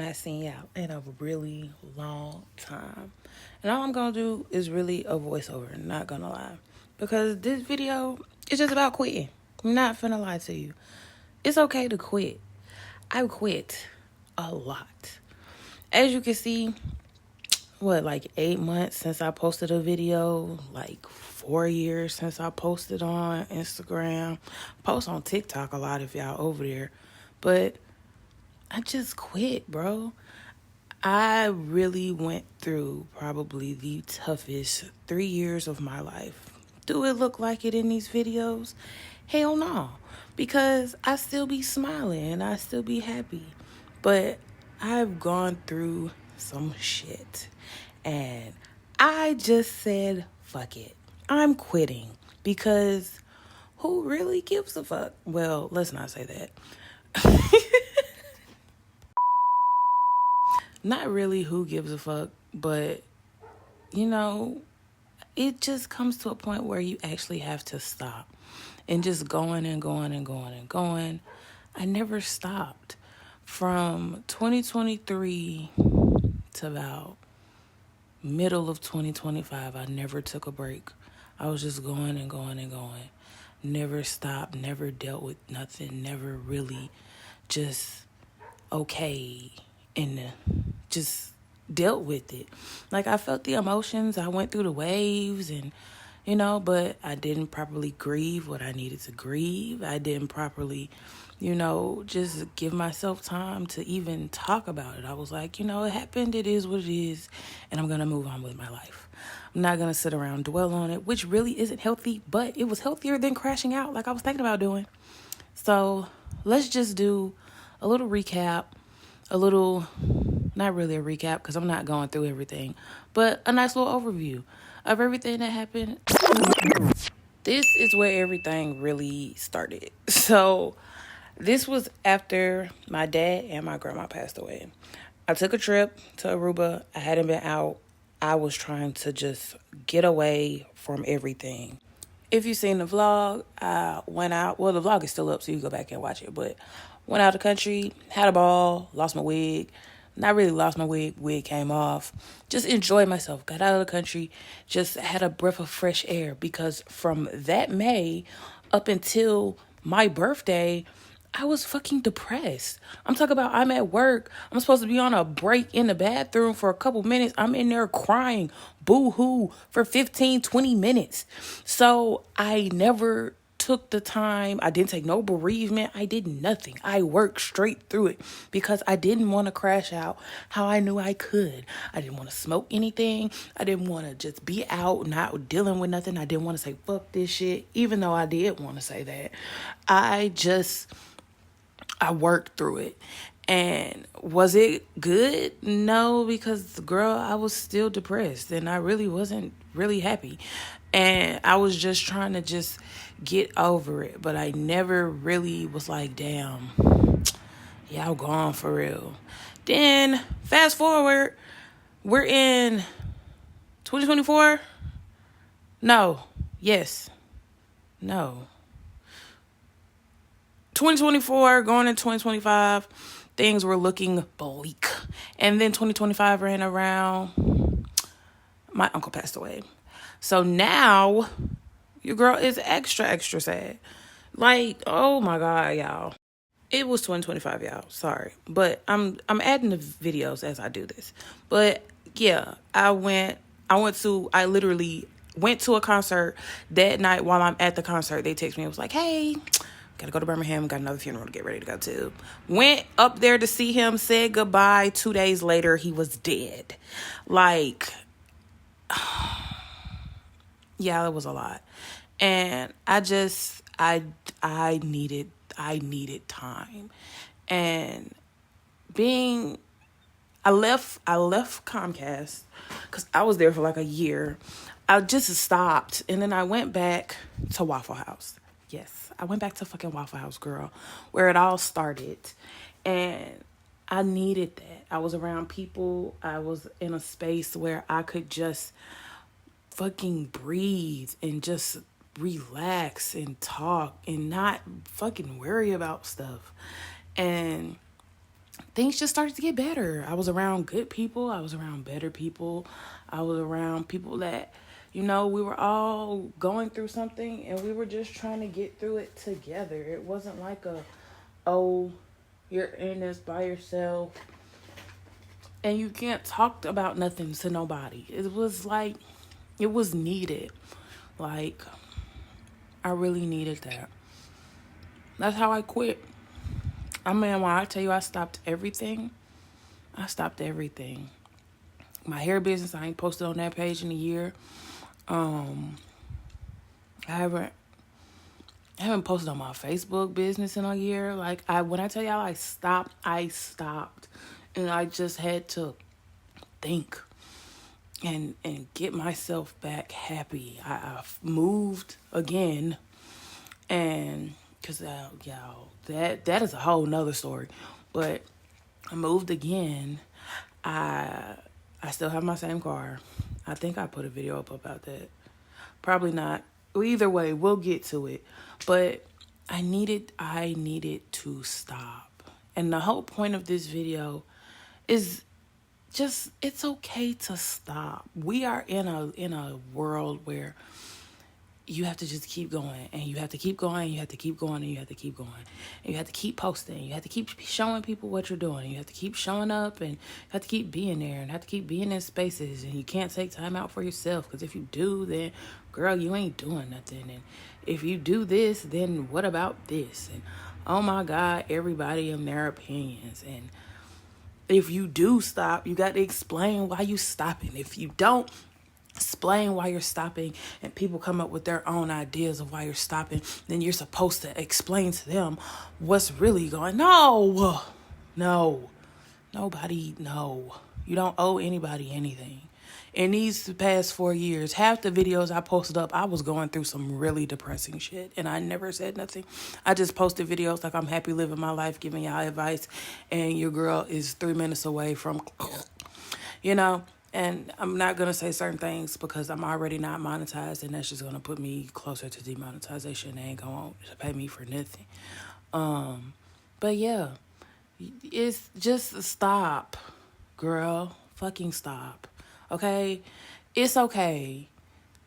not seen y'all in a really long time. And all I'm gonna do is really a voiceover, not gonna lie. Because this video is just about quitting. I'm not finna lie to you. It's okay to quit. I've quit a lot. As you can see, like 8 months since I posted a video, like 4 years since I posted on Instagram. Post on TikTok a lot if y'all over there. But I just quit, bro. I really went through probably the toughest 3 years of my life. Do it look like it in these videos? Hell no. Because I still be smiling and I still be happy. But I've gone through some shit. And I just said, fuck it. I'm quitting. Because who really gives a fuck? Well, let's not say that. Not really who gives a fuck, but, it just comes to a point where you actually have to stop. And just going and going and going and going. I never stopped. From 2023 to about middle of 2025, I never took a break. I was just going and going and going. Never stopped, never dealt with nothing, never really just okay and just dealt with it. Like, I felt the emotions, I went through the waves and but I didn't properly grieve what I needed to grieve. I didn't properly, just give myself time to even talk about it. I was like, it happened, it is what it is, and I'm going to move on with my life. I'm not going to sit around dwell on it, which really isn't healthy, but it was healthier than crashing out like I was thinking about doing. So let's just do a little recap, not really a recap because I'm not going through everything, but a nice little overview of everything that happened. This is where everything really started. So this was after my dad and my grandma passed away. I took a trip to Aruba. I hadn't been out. I was trying to just get away from everything. If you've seen the vlog, I went out. Well, the vlog is still up, so you go back and watch it. But went out of the country, had a ball, lost my wig. Not really lost my wig came off. Just enjoyed myself. Got out of the country, just had a breath of fresh air. Because from that May up until my birthday, I was fucking depressed. I'm talking about I'm at work. I'm supposed to be on a break in the bathroom for a couple minutes. I'm in there crying boo-hoo for 15, 20 minutes. So I never took the time. I didn't take no bereavement. I did nothing. I worked straight through it because I didn't want to crash out how I knew I could. I didn't want to smoke anything. I didn't want to just be out, not dealing with nothing. I didn't want to say fuck this shit, even though I did want to say that. I worked through it. And was it good? No, because girl, I was still depressed and I really wasn't really happy. And I was just trying to just get over it. But I never really was like, damn, y'all gone for real. Then fast forward, we're in 2024. No. Yes. No. 2024 going into 2025, things were looking bleak. And then 2025 ran around, my uncle passed away. So now your girl is extra sad. Like, oh my God, y'all. It was 2025, y'all. Sorry. But I'm adding the videos as I do this. But yeah, I literally went to a concert that night. While I'm at the concert, they text me. It was like, hey, gotta go to Birmingham. Got another funeral to get ready to go to. Went up there to see him. Said goodbye. 2 days later, he was dead. Like, yeah, it was a lot. And I needed time. And I left Comcast because I was there for like a year. I just stopped. And then I went back to Waffle House. Yes, I went back to fucking Waffle House, girl, where it all started. And I needed that. I was around people. I was in a space where I could just fucking breathe and just relax and talk and not fucking worry about stuff. And things just started to get better. I was around good people. I was around better people. I was around people that, we were all going through something and we were just trying to get through it together. It wasn't like oh, you're in this by yourself and you can't talk about nothing to nobody. It was like, it was needed. Like, I really needed that. That's how I quit. I mean, when I tell you I stopped everything, I stopped everything. My hair business, I ain't posted on that page in a year. I haven't posted on my Facebook business in a year. Like, when I tell y'all I stopped, and I just had to think and get myself back happy. I moved again, and because y'all, that is a whole nother story. But I moved again. I still have my same car. I think I put a video up about that. Probably not. Either way, we'll get to it. But I needed to stop. And the whole point of this video is just, it's okay to stop. We are in a world where you have to just keep going, and you have to keep going, you have to keep going, and you have to keep going. And you have to keep posting. You have to keep showing people what you're doing. You have to keep showing up, and you have to keep being there, and have to keep being in spaces. And you can't take time out for yourself, because if you do, then, girl, you ain't doing nothing. And if you do this, then what about this? And oh my God, everybody and their opinions. And if you do stop, you got to explain why you stopping. If you don't explain why you're stopping and people come up with their own ideas of why you're stopping, then you're supposed to explain to them what's really going. No, nobody, no. You don't owe anybody anything. In these past 4 years, half the videos I posted up, I was going through some really depressing shit, and I never said nothing. I just posted videos like I'm happy living my life, giving y'all advice, and your girl is 3 minutes away from, and I'm not going to say certain things because I'm already not monetized, and that's just going to put me closer to demonetization. They ain't going to pay me for nothing. But yeah, it's just stop, girl. Fucking stop. Okay? It's okay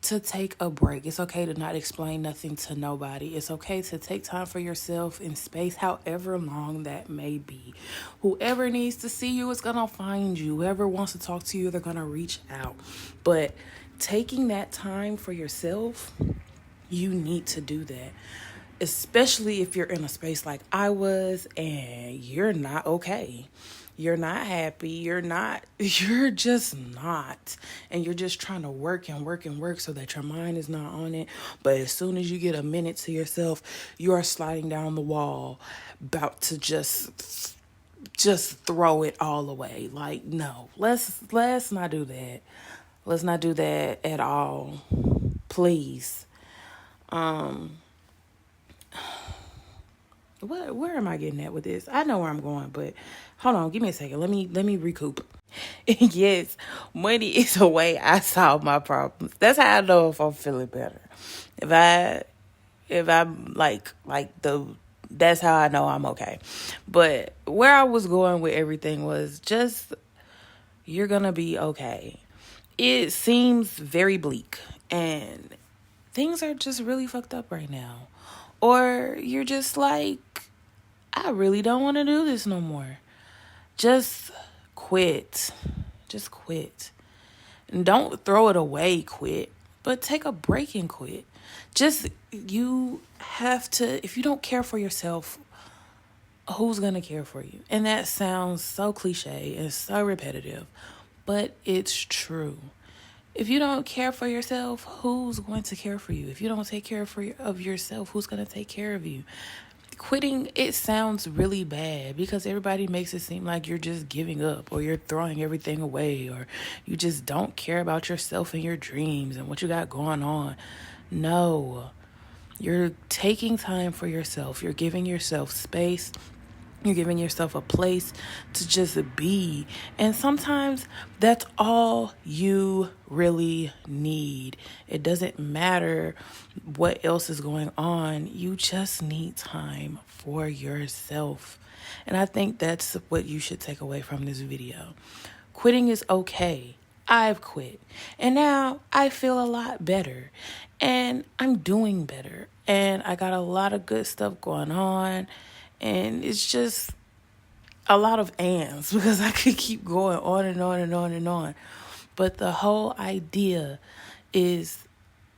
to take a break. It's okay to not explain nothing to nobody. It's okay to take time for yourself in space, however long that may be. Whoever needs to see you is going to find you. Whoever wants to talk to you, they're going to reach out. But taking that time for yourself, you need to do that. Especially if you're in a space like I was and you're not okay. You're not happy. You're just not. And you're just trying to work and work and work so that your mind is not on it. But as soon as you get a minute to yourself, you are sliding down the wall, about to just throw it all away. Like, no, let's not do that. Let's not do that at all. Please. Where am I getting at with this? I know where I'm going, but hold on, give me a second. Let me recoup. Yes, money is a way I solve my problems. That's how I know if I'm feeling better. If I'm that's how I know I'm okay. But where I was going with everything was just, you're gonna be okay. It seems very bleak, and things are just really fucked up right now. Or you're just like, I really don't want to do this no more. Just quit. Just quit. And don't throw it away, quit. But take a break and quit. You have to, if you don't care for yourself, who's going to care for you? And that sounds so cliche and so repetitive, but it's true. If you don't care for yourself, who's going to care for you? If you don't take care of yourself, who's going to take care of you? Quitting, it sounds really bad because everybody makes it seem like you're just giving up or you're throwing everything away or you just don't care about yourself and your dreams and what you got going on. No, you're taking time for yourself. You're giving yourself space. You're giving yourself a place to just be. And sometimes that's all you really need. It doesn't matter what else is going on. You just need time for yourself. And I think that's what you should take away from this video. Quitting is okay. I've quit. And now I feel a lot better. And I'm doing better. And I got a lot of good stuff going on. And it's just a lot of ands because I could keep going on and on and on and on. But the whole idea is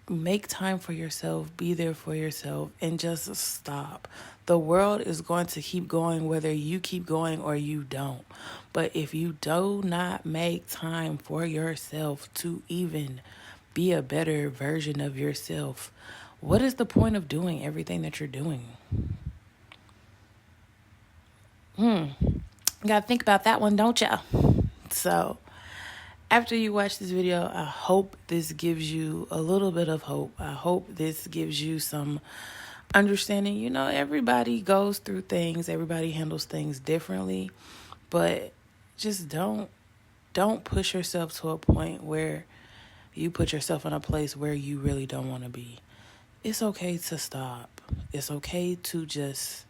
make time for yourself, be there for yourself, and just stop. The world is going to keep going whether you keep going or you don't. But if you do not make time for yourself to even be a better version of yourself, what is the point of doing everything that you're doing? You gotta think about that one, don't ya? So, after you watch this video, I hope this gives you a little bit of hope. I hope this gives you some understanding. You know, everybody goes through things, everybody handles things differently, but just don't push yourself to a point where you put yourself in a place where you really don't want to be. It's okay to stop. It's okay to just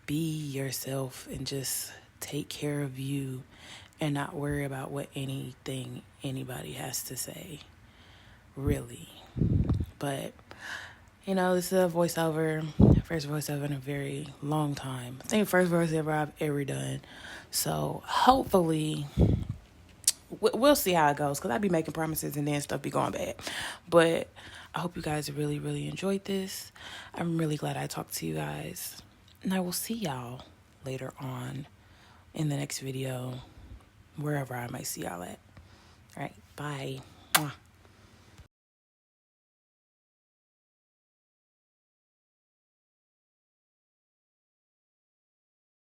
be yourself and just take care of you and not worry about what anything anybody has to say, really. But, you know, this is a voiceover, first voiceover in a very long time. I think first voiceover I've ever done. So hopefully, we'll see how it goes, because I be making promises and then stuff be going bad. But I hope you guys really, really enjoyed this. I'm really glad I talked to you guys. And I will see y'all later on in the next video, wherever I might see y'all at. All right, bye. Mwah.